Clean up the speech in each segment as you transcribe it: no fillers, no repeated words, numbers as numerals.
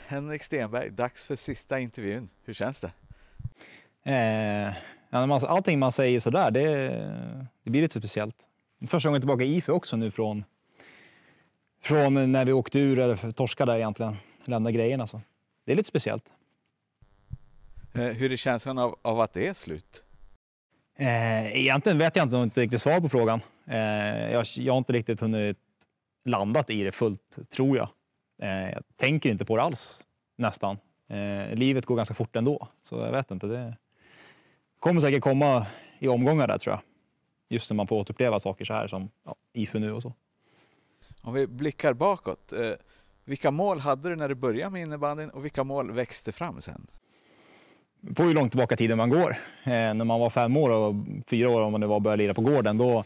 Henrik Stenberg, dags för sista intervjun. Hur känns det? Allting man säger sådär, det blir lite speciellt. Första gången tillbaka i IFE också nu från när vi åkte ur eller torskade där egentligen. Lämna grejerna så. Det är lite speciellt. Hur är känslan av att det är slut? Egentligen vet jag inte riktigt svar på frågan. Jag har inte riktigt hunnit landat i det fullt, tror jag. Jag tänker inte på det alls, nästan. Livet går ganska fort ändå, så jag vet inte. Det kommer säkert komma i omgångar där, tror jag. Just när man får återuppleva saker så här som IFE nu och så. Om vi blickar bakåt, vilka mål hade du när du började med innebandyn och vilka mål växte fram sen? På hur långt tillbaka tiden man går. När man var 5 år och 4 år om man nu var började lira på gården, då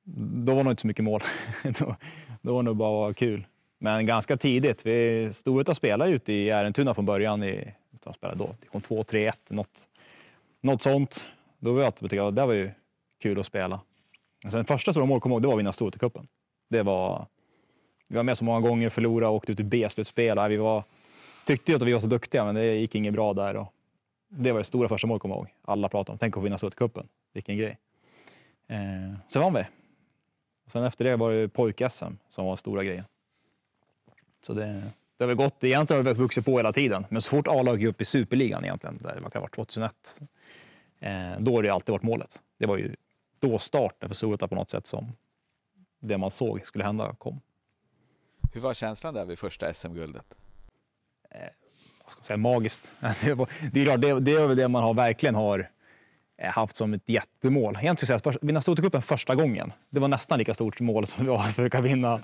var det nog inte så mycket mål. då var det nog bara kul. Men ganska tidigt. Vi stod ut och spelade ute i Ärentuna från början. Det kom 2-3-1, något sånt. Då var jag alltid tyckte det var ju kul att spela. Sen första stora mål kom ihåg, det var att vinna Storcupen. Vi var med så många gånger, förlorade och åkte ut i B-slutspel. Tyckte att vi var så duktiga, men det gick inget bra där. Och det var det stora första mål kom ihåg. Alla pratade om, tänk att vinna Storcupen. Vilken grej. Sen vann vi. Och sen efter det var det pojk-SM som var stora grejen. Så det har väl gått, egentligen har vi vuxit på hela tiden. Men så fort A-lag gick upp i Superligan egentligen, där det kan ha varit 2001, då har det alltid varit målet. Det var ju då starten för Solota på något sätt som det man såg skulle hända kom. Hur var känslan där vid första SM-guldet? Vad ska man säga, magiskt. Alltså, det är klart, det är väl det man verkligen har haft som ett jättemål. Egentligen skulle jag säga att vinna Storcupen första gången. Det var nästan lika stort mål som vi var att försöka vinna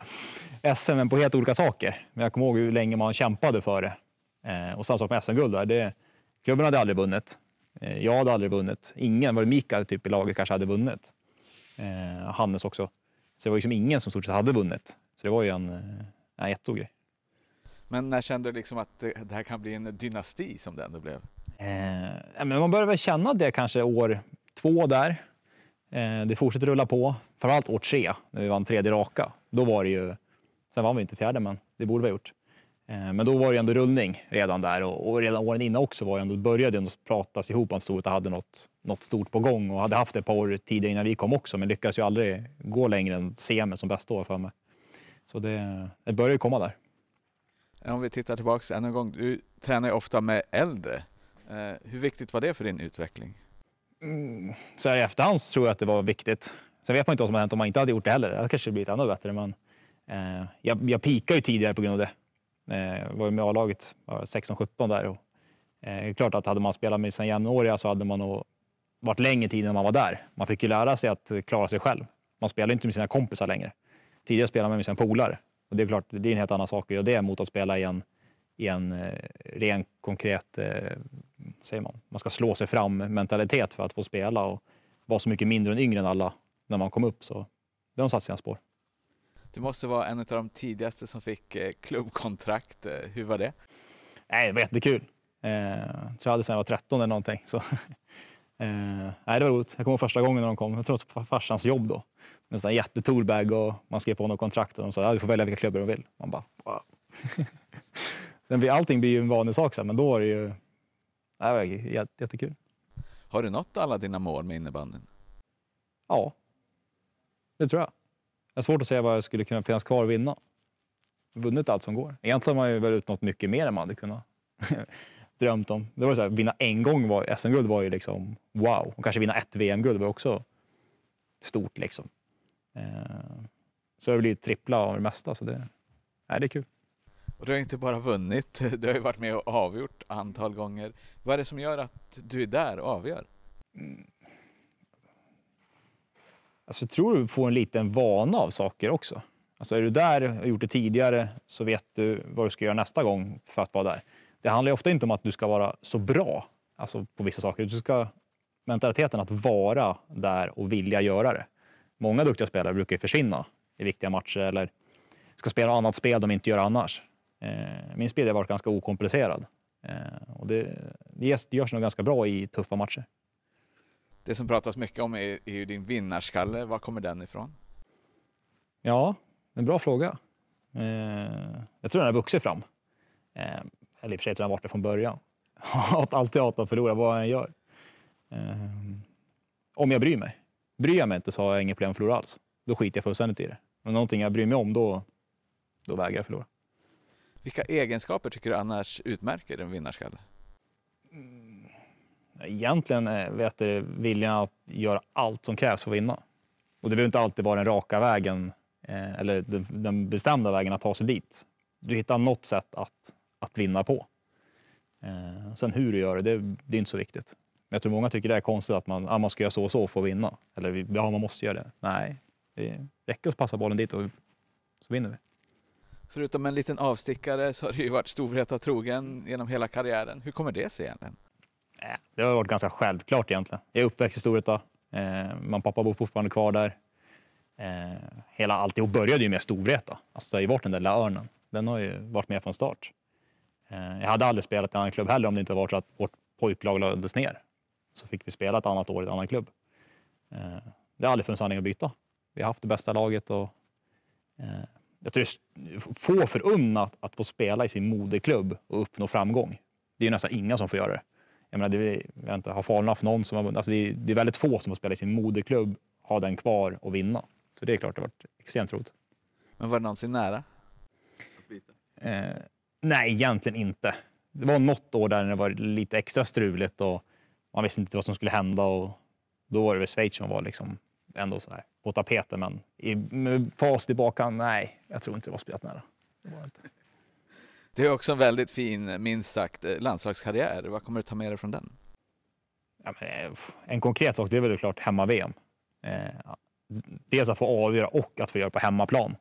SM på helt olika saker. Men jag kommer ihåg hur länge man kämpade för det. Och samma sak med SM-guld där. Klubben hade aldrig vunnit. Jag hade aldrig vunnit. Ingen, var det Mikael typ i laget kanske hade vunnit. Hannes också. Så det var liksom ingen som stort sett hade vunnit. Så det var ju en jättestor grej. Men när kände du liksom att det här kan bli en dynasti som det ändå blev? Men man började väl känna det kanske år 2 där. Det fortsätter rulla på. Framförallt år 3 när vi vann 3:e raka. Då var det ju, sen vann vi inte 4:e, men det borde vi ha gjort. Men då var det ändå rullning redan där. Och redan åren innan också började det pratas ihop att Storota hade något stort på gång. Och hade haft det ett par år tidigare innan vi kom också. Men lyckades ju aldrig gå längre än semi som bästa år för mig. Så det började komma där. Om vi tittar tillbaka än en gång. Du tränar ju ofta med äldre. Hur viktigt var det för din utveckling? Så här i efterhand så tror jag att det var viktigt. Sen vet man inte vad som har hänt om man inte hade gjort det heller. Det kanske blivit ännu bättre. Men jag pikade ju tidigare på grund av det. Jag var ju med A-laget 16-17 där. Och, det är klart att hade man spelat med sina jämnåriga så hade man nog varit längre tid än man var där. Man fick ju lära sig att klara sig själv. Man spelar inte med sina kompisar längre. Tidigare spelade man med sina polare. Och det är klart, det är en helt annan sak. Och det är mot att spela i en ren konkret, säger man ska slå sig fram mentalitet för att få spela och vara så mycket mindre än yngre än alla när man kom upp. Så det har satt sina spår. Du måste vara en av de tidigaste som fick klubbkontrakt. Hur var det? Nej, det var jättekul. Jag tror jag hade sedan jag var 13 eller någonting. Så, nej, det var roligt. Jag kom första gången när de kom. Jag tror att det var farsans jobb då. En sån här jättetoolbag och man skrev på något kontrakt och de sa att du får välja vilka klubbar du vill. Man bara, wow. Allting blir ju en vanlig sak sen, men då var det ju jättekul. Har du nått alla dina mål med innebandyn? Ja, det tror jag. Det är svårt att säga vad jag skulle kunna finnas kvar och vinna. Vunnit allt som går. Egentligen har man ju väl utnått mycket mer än man hade kunnat drömt om. Det var så här, vinna en gång SM-guld var ju liksom wow. Och kanske vinna ett VM-guld var också stort liksom. Så det blir trippla av det mesta, så det är kul. Och du har inte bara vunnit, du har ju varit med och avgjort antal gånger. Vad är det som gör att du är där och avgör? Alltså, jag tror du får en liten vana av saker också. Alltså, är du där och har gjort det tidigare så vet du vad du ska göra nästa gång för att vara där. Det handlar ju ofta inte om att du ska vara så bra alltså på vissa saker. Du ska mentaliteten att vara där och vilja göra det. Många duktiga spelare brukar ju försvinna i viktiga matcher eller ska spela annat spel de inte gör annars. Min spel har varit ganska okomplicerad. Och det görs nog ganska bra i tuffa matcher. Det som pratas mycket om är ju din vinnarskalle. Var kommer den ifrån? Ja, en bra fråga. Jag tror den har vuxit fram. eller i och för sig tror jag har varit det från början. Alltid att förlora vad jag än gör. Om jag bryr mig. Bryr jag mig inte så har jag inget problem att förlora alls. Då skiter jag fullständigt i det. Men någonting jag bryr mig om, då vägrar jag förlora. Vilka egenskaper tycker du annars utmärker en vinnarskalle? Egentligen viljan att göra allt som krävs för att vinna. Och det behöver inte alltid vara den raka vägen eller den bestämda vägen att ta sig dit. Du hittar något sätt att vinna på. Sen hur du gör det är inte så viktigt. Jag tror många tycker det är konstigt att man ska göra så och så för att vinna. Eller man måste göra det. Nej, det räcker att passa bollen dit och så vinner vi. Förutom en liten avstickare så har du ju varit Storvreta trogen genom hela karriären. Hur kommer det sig egentligen? Det har varit ganska självklart egentligen. Jag är uppväxt i Storvreta. Min pappa bor fortfarande kvar där. Alltihop började ju med Storvreta. Alltså det har ju varit den där lilla örnen. Den har ju varit med från start. Jag hade aldrig spelat i en annan klubb heller om det inte varit så att vårt pojklag lades ner. Så fick vi spela ett annat år i en annan klubb. Det har aldrig funnits anledning att byta. Vi har haft det bästa laget och jag tror det är få förunnat att få spela i sin moderklubb och uppnå framgång. Det är ju nästan inga som får göra det. Jag menar, jag inte har Falun haft någon som har vunnit. Alltså det är väldigt få som får spela i sin moderklubb, ha den kvar och vinna. Så det är klart det har varit extremt roligt. Men var det någonsin nära? Nej, egentligen inte. Det var något år där det var lite extra struligt och man visste inte vad som skulle hända och då var det väl Schweiz som var liksom ändå så här på tapeten, men med fas tillbaka, nej, jag tror inte det var spelat nära. Det var inte. Det är också en väldigt fin, minst sagt, landslagskarriär. Vad kommer du ta med dig från den? Ja, en konkret sak, det är väl klart hemma-VM. Dels att få avgöra och att få göra på hemmaplan.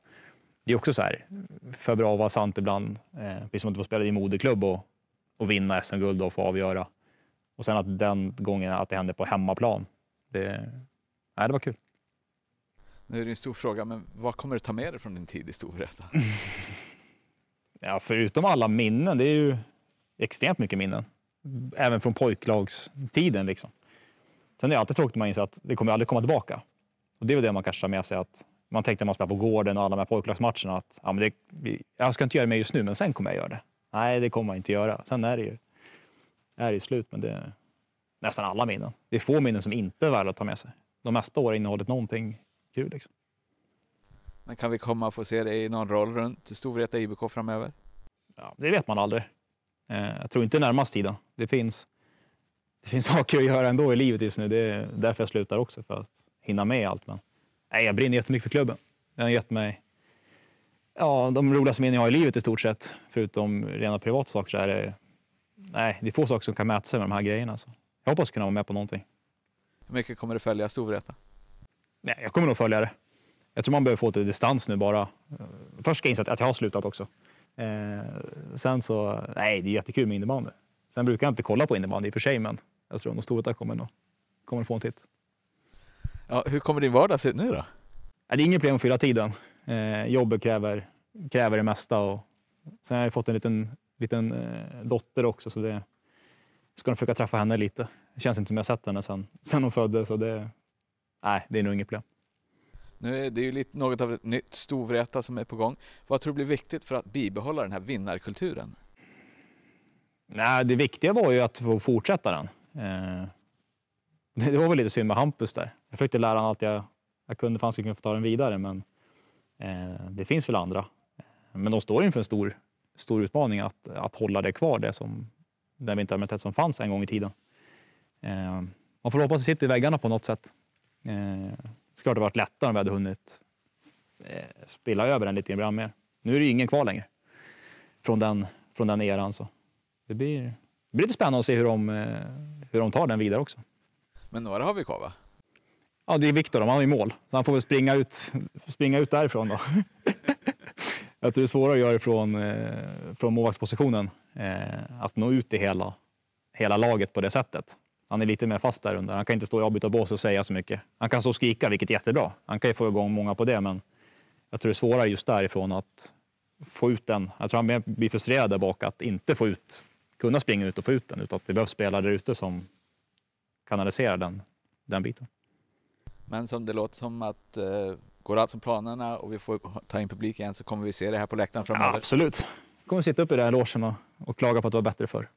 Det är också så här, för bra att vara sant ibland. Precis som att du får spela i moderklubb och vinna SM-guld och få avgöra. Och sen att den gången att det hände på hemmaplan. Det var kul. Nu är det en stor fråga, men vad kommer du ta med dig från din tid i Storvreta? Ja, förutom alla minnen, det är ju extremt mycket minnen. Även från pojklagstiden liksom. Sen är det alltid tråkigt att man inser att det kommer aldrig komma tillbaka. Och det är väl det man kanske tar med sig, att man tänkte när man spelar på gården och alla de här pojklagsmatcherna att ja, men jag ska inte göra det med just nu, men sen kommer jag göra det. Nej, det kommer man inte göra. Sen är det slut, men det är nästan alla minnen. Det är få minnen som inte är värda att ta med sig. De mesta år har innehållit någonting kul liksom. Men kan vi komma och få se dig i någon roll runt Storvreta IBK framöver? Ja, det vet man aldrig. Jag tror inte närmast tiden. Det finns saker att göra ändå i livet just nu. Det är därför jag slutar också, för att hinna med allt. Men jag brinner jättemycket för klubben. Den har gett mig de roligaste minnen jag har i livet i stort sett. Förutom rena privata saker så är det är få saker som kan mäta sig med de här grejerna. Så jag hoppas kunna vara med på någonting. Hur mycket kommer du följa Storvreta? Nej, jag kommer nog följa det. Jag tror man behöver få lite distans nu bara. Först ska jag inse att jag har slutat också. Sen så, det är jättekul med innebandy. Sen brukar jag inte kolla på innebandy i och för sig, men jag tror att Storvreta kommer få en titt. Ja, hur kommer din vardag se ut nu då? Det är inget problem att fylla tiden. Jobbet kräver det mesta. Och sen har jag fått en liten dotter också, så det ska nog försöka träffa henne lite. Det känns inte som jag sett henne sen hon föddes, så det är nog inget problem. Nu är det ju lite något av ett nytt Storvreta som är på gång. Vad tror du blir viktigt för att bibehålla den här vinnarkulturen? Nej, det viktiga var ju att få fortsätta den. Det var väl lite synd med Hampus där. Jag försökte lära honom att jag kunde få ta den vidare, men det finns väl andra. Men de står inför en stor utmaning att hålla det kvar, det som den vintermentalitet som fanns en gång i tiden. Man får hoppas att det sitter i väggarna på något sätt. Det klart det varit lättare om vi hade hunnit spela över den lite grann mer. Nu är det ju ingen kvar längre från den eran, så det blir lite spännande att se hur de tar den vidare också. Men några har vi kvar, va? Ja, det är Viktor, han har ju mål. Så han får väl springa ut därifrån då. Jag tror det är svårare att göra från målvaktspositionen. Att nå ut i hela laget på det sättet. Han är lite mer fast där under. Han kan inte stå i avbytarbås och säga så mycket. Han kan stå och skrika, vilket är jättebra. Han kan ju få igång många på det, men jag tror det är svårare just därifrån att få ut den. Jag tror han blir frustrerad där bak att inte kunna springa ut och få ut den, utan att det behövs spelare där ute som kanaliserar den biten. Men som det låter som att går allt som planerna och vi får ta in publik igen, så kommer vi se det här på läktaren framöver. Ja, absolut. kommer sitta upp i den här logen och klaga på att det var bättre förr.